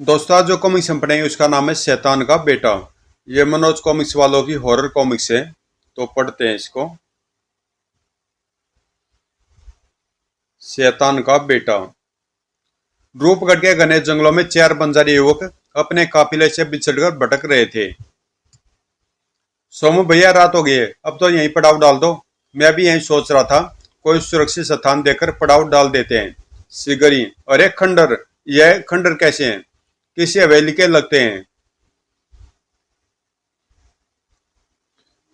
दोस्तों आज जो कॉमिक्स हम पढ़ेंगे उसका नाम है शैतान का बेटा। ये मनोज कॉमिक्स वालों की हॉरर कॉमिक्स है, तो पढ़ते हैं इसको। शैतान का बेटा। रूपगढ़ के घने जंगलों में चार बंजारी युवक अपने काफिले से बिछड़कर भटक रहे थे। सोमू भैया, रात हो गई है, अब तो यहीं पड़ाव डाल दो। मैं भी यहीं सोच रहा था, कोई सुरक्षित स्थान देकर पड़ाव डाल देते हैं। सिगरी, अरे खंडर, यह खंडर कैसे हैं? किसी हवेली के लगते हैं।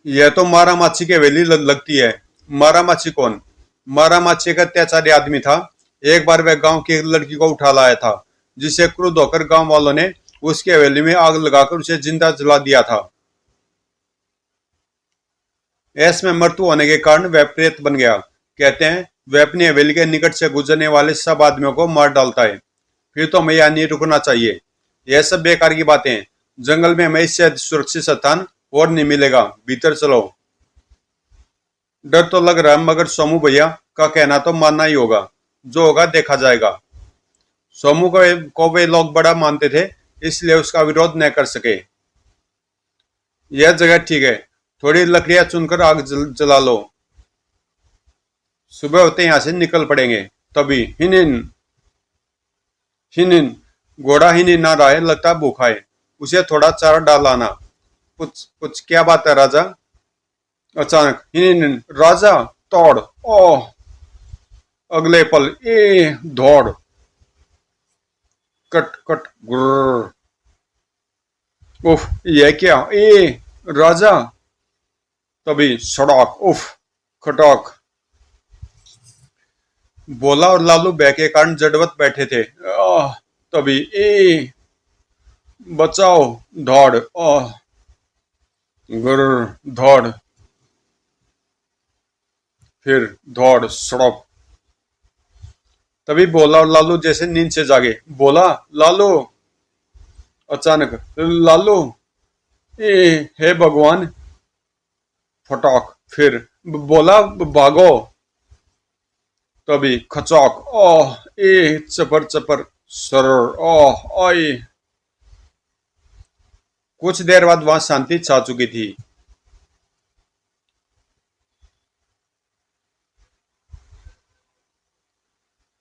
यह तो मारा माछी की हवेली लगती है। मारा माछी कौन? मारा माछी एक अत्याचारी आदमी था। एक बार वह गांव की एक लड़की को उठा लाया था, जिसे क्रुद्ध होकर गांव वालों ने उसकी हवेली में आग लगाकर उसे जिंदा जला दिया था। ऐस में मृत्यु होने के कारण वह प्रेत बन गया। कहते हैं वह अपनी हवेली के निकट से गुजरने वाले सब आदमियों को मार डालता है। फिर तो हमें यहाँ नहीं रुकना चाहिए। यह सब बेकार की बातें हैं। जंगल में हमें इससे सुरक्षित स्थान और नहीं मिलेगा। भीतर चलो। डर तो लग रहा है, मगर सोमू भैया का कहना तो मानना ही होगा। जो होगा देखा जाएगा। सोमू को वे लोग बड़ा मानते थे, इसलिए उसका विरोध न कर सके। यह जगह ठीक है, थोड़ी लकड़ियां चुनकर आग जला लो। सुबह होते यहां से निकल पड़ेंगे। तभी हिनिन हिनिन, घोड़ा ही नहीं ना रहा है, लगता भूखा है। उसे थोड़ा चारा डाल आना। कुछ कुछ क्या बात है राजा? अचानक हिनिन, राजा, तोड़, ओह! अगले पल दौड़, कट कट, गुर्र। उफ, यह क्या? राजा! तभी सड़क, उफ, खटक। बोला और लालू बह के कारण जड़वत बैठे थे। तभी बचाओ, दौड़, गुर्र, दौड़, फिर दौड़, सड़क। तभी बोला और लालू जैसे नींद से जागे। बोला, लालू! अचानक, लालू! हे भगवान! फटाक, फिर बोला, भागो। तभी खचाक, चपर चपर, सर, आई। कुछ देर बाद वहां शांति छा चुकी थी।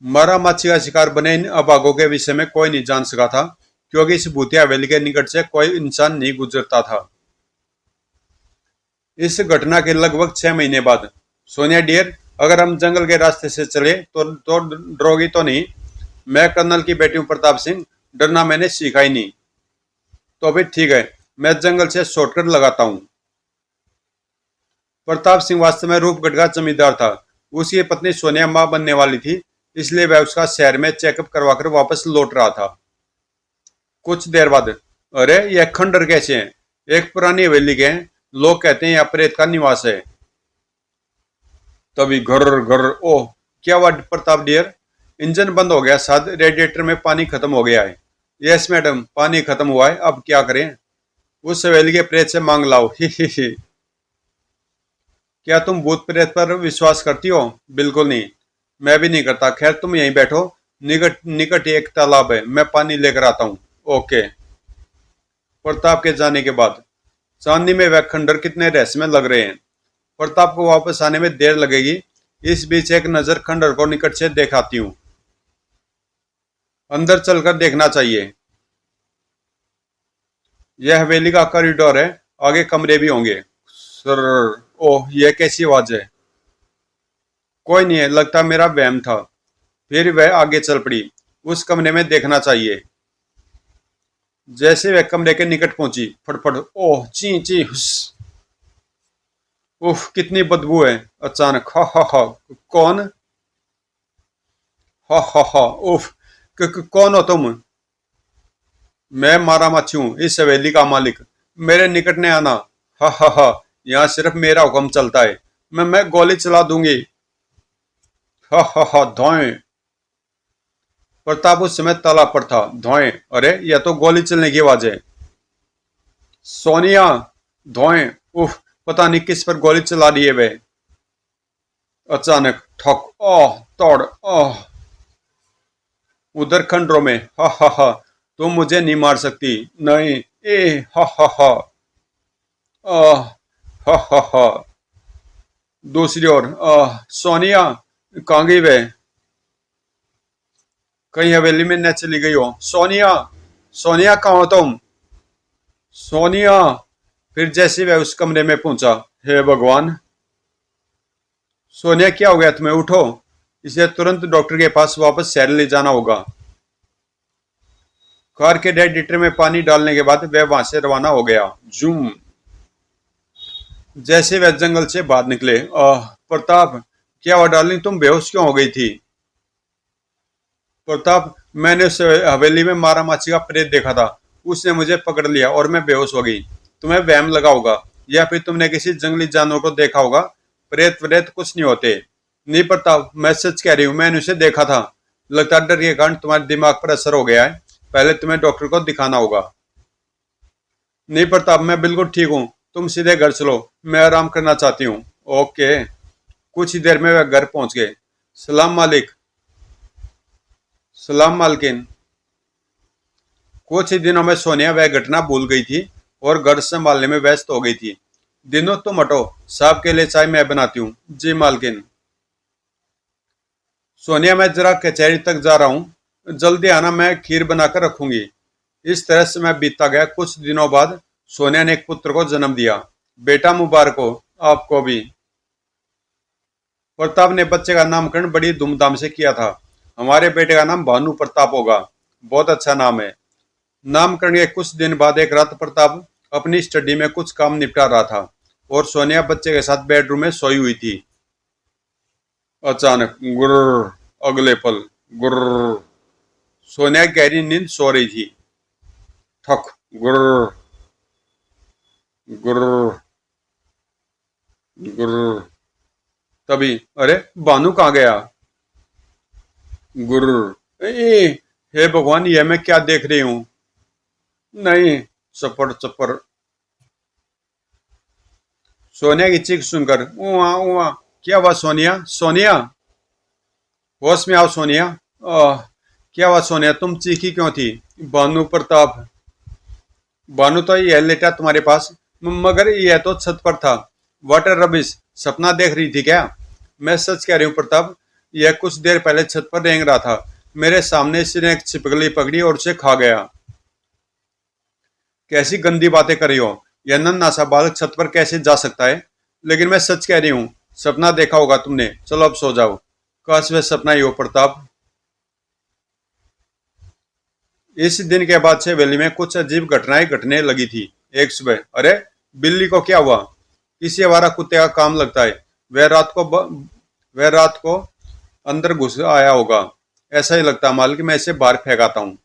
मरा मच्छी का शिकार बने इन अभागों के विषय में कोई नहीं जान सका था, क्योंकि इस भूतिया हवेली के निकट से कोई इंसान नहीं गुजरता था। इस घटना के लगभग 6 महीने बाद, सोनिया डियर, अगर हम जंगल के रास्ते से चले तो डरोगी तो नहीं? मैं कर्नल की बेटी हूं प्रताप सिंह, डरना मैंने सीखा ही नहीं। तो अभी ठीक है, मैं जंगल से शॉर्टकट लगाता हूं। प्रताप सिंह वास्तव में रूपगढ़ का जमींदार था। उसकी पत्नी सोनिया मां बनने वाली थी, इसलिए वह उसका शहर में चेकअप करवाकर वापस लौट रहा था। कुछ देर बाद, अरे यह खंडर कैसे हैं? एक पुरानी हवेली के हैं। लोग कहते हैं यह प्रेत का निवास है। तभी घर घर, ओह! क्या हुआ प्रताप डियर? इंजन बंद हो गया, शायद रेडिएटर में पानी खत्म हो गया है। यस मैडम, पानी खत्म हुआ है, अब क्या करें? उस हवेली के प्रेत से मांग लाओ। ही ही। क्या तुम भूत प्रेत पर विश्वास करती हो? बिल्कुल नहीं, मैं भी नहीं करता। खैर तुम यहीं बैठो, निकट निकट ही एक तालाब है, मैं पानी लेकर आता हूँ। ओके। प्रताप के जाने के बाद चांदनी में वह खंडर कितने रहस्यमय लग रहे हैं। प्रताप को वापस आने में देर लगेगी। इस बीच एक नजर खंडर को निकट से दिखाती हूँ। अंदर चलकर देखना चाहिए। यह हवेली का कॉरिडोर है, आगे कमरे भी होंगे। सर, ओह, यह कैसी आवाज है? कोई नहीं है, लगता मेरा वहम था। फिर वह आगे चल पड़ी। उस कमरे में देखना चाहिए। जैसे वह कमरे के निकट पहुंची, फटफट, ओह, ची ची, हुस। उफ, कितनी बदबू है। अचानक, हा हा हा, कौन? हा हा हा, उफ, कौन हो तुम? मैं मारा मच्छी हूँ, इस हवेली का मालिक। मेरे निकट ने आना। हा हा हा, यहाँ सिर्फ मेरा हुक्म चलता है। मैं गोली चला दूंगी। हा हा हा, धोए। प्रताप उस समय तालाब पर था। धोए, अरे यह तो गोली चलने की आवाज है। सोनिया! धोए, उफ, पता नहीं किस पर गोली चला रही है वे। अचानक, ठक, ओह, तोड़, ओह! उधर खंडरों में, हा हा हा, तुम मुझे नहीं मार सकती। नहीं। ए हा हा हा। आह हा हा हा। दूसरी ओर सोनिया कहाँ गई वे? कहीं हवेली में न चली गई हो? सोनिया, सोनिया कहाँ हो तुम? सोनिया। फिर जैसे वह उस कमरे में पहुंचा, हे भगवान, सोनिया क्या हो गया तुम्हें? उठो, इसे तुरंत डॉक्टर के पास वापस शहर ले जाना होगा। कार के रेडिएटर में पानी डालने के बाद वह वहां से रवाना हो गया। जूम। जैसे वह जंगल से बाहर निकले, प्रताप, क्या हुआ डार्लिंग, तुम बेहोश क्यों हो गई थी? प्रताप, मैंने उस हवेली में मारा माची का प्रेत देखा था, उसने मुझे पकड़ लिया और मैं बेहोश हो गई। तुम्हें वहम लगा होगा या फिर तुमने किसी जंगली जानवर को देखा होगा। प्रेत व्रेत कुछ नहीं होते। नहीं प्रताप, मैं सच कह रही हूँ, मैंने उसे देखा था। लगता है डर के कारण तुम्हारे दिमाग पर असर हो गया है। पहले तुम्हें डॉक्टर को दिखाना होगा। नहीं प्रताप, मैं बिल्कुल ठीक हूँ, तुम सीधे घर चलो, मैं आराम करना चाहती हूँ। ओके। कुछ ही देर में वह घर पहुंच गए। सलाम मालिक। सलाम मालकिन। कुछ ही दिनों में सोनिया वह घटना भूल गई थी और घर संभालने में व्यस्त हो गई थी। दिनों तुम हटो, साहब के लिए चाय मैं बनाती हूँ। जी मालकिन। सोनिया, मैं जरा कचहरी तक जा रहा हूँ, जल्दी आना, मैं खीर बनाकर रखूंगी। इस तरह समय बीतता गया। कुछ दिनों बाद सोनिया ने एक पुत्र को जन्म दिया। बेटा मुबारक हो आपको भी। प्रताप ने बच्चे का नामकरण बड़ी धूमधाम से किया था। हमारे बेटे का नाम भानु प्रताप होगा। बहुत अच्छा नाम है। नामकरण के कुछ दिन बाद एक रात प्रताप अपनी स्टडी में कुछ काम निपटा रहा था और सोनिया बच्चे के साथ बेडरूम में सोई हुई थी। अचानक गुर्र। अगले पल गुर्र। सोनिया गहरी नींद सो रही थी। ठक। गुर्र। गुर्र। गुर्र। तभी, अरे भानु कहाँ गया? गुर्र। हे भगवान, यह मैं क्या देख रही हूँ? नहीं। चपड़ चपड़। सोनिया की चीख सुनकर उआ उआ। क्या हुआ सोनिया? सोनिया, होश में आओ सोनिया। आह, क्या हुआ सोनिया, तुम चीखी क्यों थी? भानु प्रताप। भानु तो यह लेटा तुम्हारे पास, मगर यह तो छत पर था। वाटर रबिश, सपना देख रही थी क्या? मैं सच कह रही हूँ प्रताप, यह कुछ देर पहले छत पर रेंग रहा था। मेरे सामने इसने एक छिपकली पकड़ी और उसे खा गया। कैसी गंदी बातें कर रही हो? यह नन्हा सा बालक छत पर कैसे जा सकता है? लेकिन मैं सच कह रही हूँ, सपना देखा होगा तुमने। चलो अब सो जाओ। काश वह सपना ही हो प्रताप। इस दिन के बाद से वैली में कुछ अजीब घटनाएं घटने लगी थी। एक सुबह, अरे बिल्ली को क्या हुआ? किसी आवारा कुत्ते का काम लगता है। वह रात को अंदर घुस आया होगा। ऐसा ही लगता मालिक, मैं इसे बाहर फेंकाता हूँ।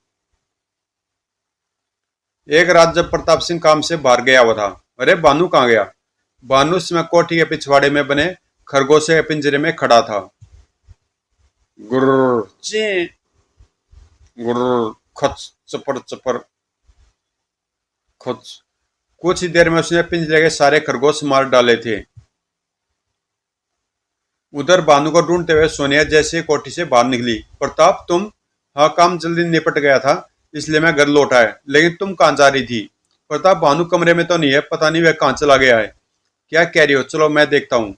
एक रात जब प्रताप सिंह काम से बाहर गया हुआ था, अरे भानु कहाँ गया? भानु उस समय कोठी के पिछवाड़े में बने खरगोश के पिंजरे में खड़ा था। गुर्र। ची। गुर्र। खच। चपर चपर। खच। कुछ ही देर में उसने पिंजरे के सारे खरगोश मार डाले थे। उधर भानु को ढूंढते हुए सोनिया जैसे कोठी से बाहर निकली। प्रताप तुम? हाँ, काम जल्दी निपट गया था, इसलिए मैं घर लौट आया। लेकिन तुम कहाँ जा रही थी? प्रताप, भानु कमरे में तो नहीं है, पता नहीं वह कहाँ चला गया है। क्या कह रही हो? चलो मैं देखता हूँ।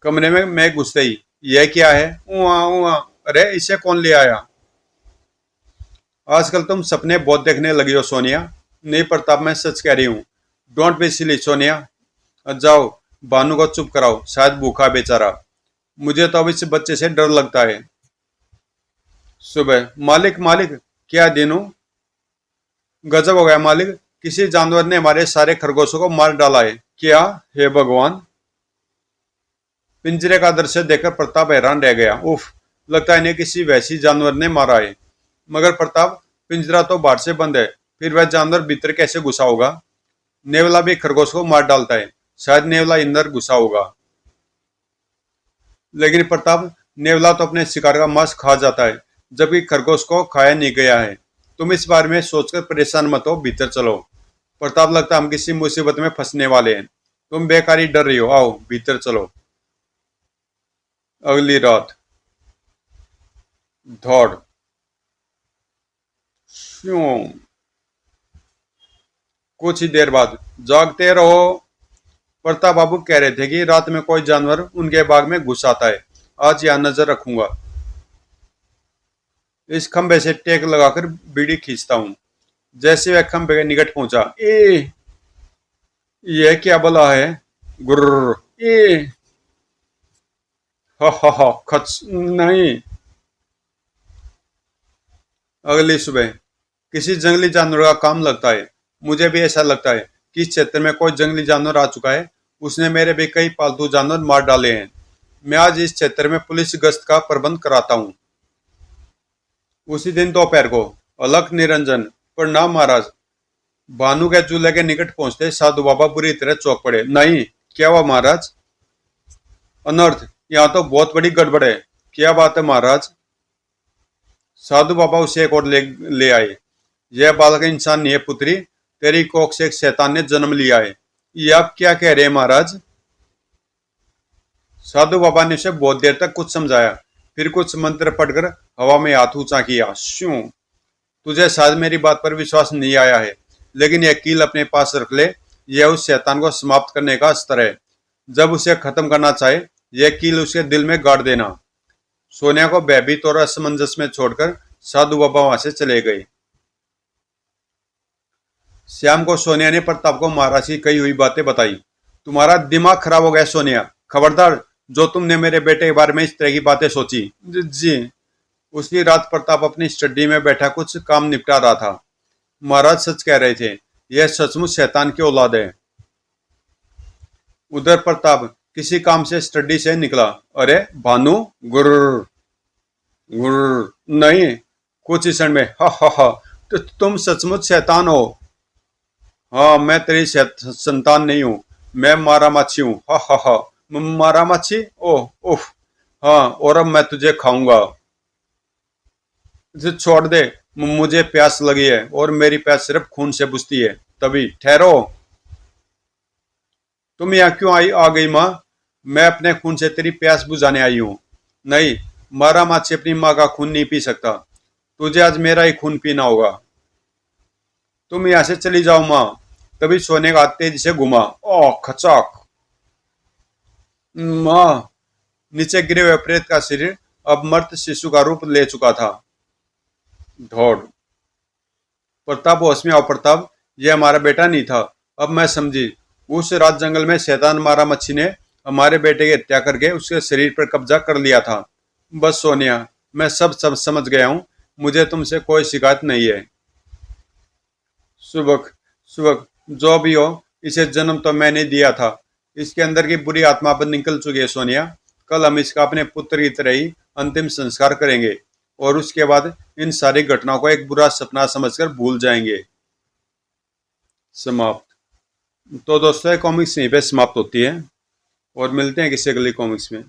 कमरे में मैं घुसते ही, यह क्या है? उआ उआ। अरे इसे कौन ले आया? आजकल तुम सपने बहुत देखने लगी हो सोनिया। नहीं प्रताप, मैं सच कह रही हूँ। Don't be silly Sonia. जाओ, भानु को चुप कराओ, शायद भूखा है बेचारा। मुझे तो अब इस बच्चे से डर लगता है। सुबह, मालिक मालिक, क्या दिनों, गजब हो गया मालिक, किसी जानवर ने हमारे सारे खरगोशों को मार डाला है। क्या? हे भगवान। पिंजरे का दृश्य देखकर प्रताप हैरान रह गया। उफ, लगता है इन्हें किसी वैसी जानवर ने मारा है। मगर प्रताप, पिंजरा तो बाहर से बंद है, फिर वह जानवर भीतर कैसे घुसा होगा? नेवला भी खरगोश को मार डालता है, शायद नेवला अंदर घुसा होगा। लेकिन प्रताप, नेवला तो अपने शिकार का मांस खा जाता है, जबकि खरगोश को खाया नहीं गया है। तुम इस बारे में सोचकर परेशान मत हो, भीतर चलो। प्रताप, लगता है हम किसी मुसीबत में फंसने वाले हैं। तुम बेकारी डर रही हो, आओ भीतर चलो। अगली रात। धौड़। क्यों? कुछ ही देर बाद, जागते रहो। प्रताप बाबू कह रहे थे कि रात में कोई जानवर उनके बाग में घुस आता है। आज यहाँ नजर रखूंगा। इस खंबे से टेक लगाकर बीड़ी खींचता हूँ। जैसे वह खंबे के निकट पहुंचा, ए यह क्या बला है? गुर्र, ए हा खच नहीं। अगली सुबह किसी जंगली जानवर का काम लगता है। मुझे भी ऐसा लगता है कि इस क्षेत्र में कोई जंगली जानवर आ चुका है। उसने मेरे भी कई पालतू जानवर मार डाले हैं। मैं आज इस क्षेत्र में पुलिस गश्त का प्रबंध कराता हूँ। उसी दिन दोपहर को अलख निरंजन, प्रणाम महाराज। भानु के चूल्हे के निकट पहुंचते साधु बाबा बुरी तरह चौंक पड़े। नहीं, क्या हुआ महाराज? अनर्थ, यहाँ तो बहुत बड़ी गड़बड़ है। क्या बात है महाराज? साधु बाबा उसे एक और ले आए। यह बालक इंसान नहीं है पुत्री, तेरी कोख से एक शैतान ने जन्म लिया है। ये आप क्या कह रहे हैं महाराज? साधु बाबा ने उसे बहुत देर तक कुछ समझाया, फिर कुछ मंत्र पढ़कर हवा में हाथ ऊंचा किया। श्यों, तुझे शायद मेरी बात पर विश्वास नहीं आया है, लेकिन यह कील अपने पास रख ले। यह उस शैतान को समाप्त करने का अस्त्र है। जब उसे खत्म करना चाहे, यह कील उसके दिल में गाड़ देना। सोनिया को भयभीत और असमंजस में छोड़कर साधु बाबा वहां से चले गए। श्याम को सोनिया ने प्रताप को महाराज की कही हुई बातें बताई। तुम्हारा दिमाग खराब हो गया सोनिया, खबरदार जो तुमने मेरे बेटे के बारे में इस तरह की बातें सोची। जी। उसी रात प्रताप अपनी स्टडी में बैठा कुछ काम निपटा रहा था। महाराज सच कह रहे थे, यह सचमुच शैतान की औलाद है। उधर प्रताप किसी काम से स्टडी से निकला। अरे भानु, गुर्र गुर्र, नहीं। कुछ ही क्षण में, हा, तो तुम सचमुच शैतान हो। हाँ, मैं तेरी संतान नहीं हूँ। मैं मारा माछी हूँ। हा, मारा माछी, ओह ओह। हाँ, और अब मैं तुझे खाऊंगा। इसे छोड़ दे, मुझे प्यास लगी है और मेरी प्यास सिर्फ खून से बुझती है। तभी ठहरो। तुम यहाँ क्यों आ गई माँ? मैं अपने खून से तेरी प्यास बुझाने आई हूँ। नहीं, मारा माछी अपनी माँ का खून नहीं पी सकता। तुझे आज मेरा ही खून पीना होगा। तुम यहाँ से चली जाओ माँ। तभी सोने का हाथ तेजी से घुमा। ओ खचाक। माँ। नीचे गिरे हुए प्रेत का शरीर अब मर्त शिशु का रूप ले चुका था। दौड़। प्रताप होश में आओ प्रताप, ये हमारा बेटा नहीं था। अब मैं समझी। उस रात जंगल में शैतान मारा मच्छी ने हमारे बेटे की हत्या करके उसके शरीर पर कब्जा कर लिया था। बस सोनिया, मैं सब समझ गया हूँ। मुझे तुमसे कोई शिकायत नहीं है। सुबक सुबक, जो भी हो, इसे जन्म तो मैंने दिया था। इसके अंदर की बुरी आत्मा पर निकल चुकी है सोनिया। कल हम इसका अपने पुत्र की तरह ही अंतिम संस्कार करेंगे और उसके बाद इन सारी घटनाओं को एक बुरा सपना समझकर भूल जाएंगे। समाप्त। तो दोस्तों, कॉमिक्स यहीं पे समाप्त होती है और मिलते हैं किसी अगली कॉमिक्स में।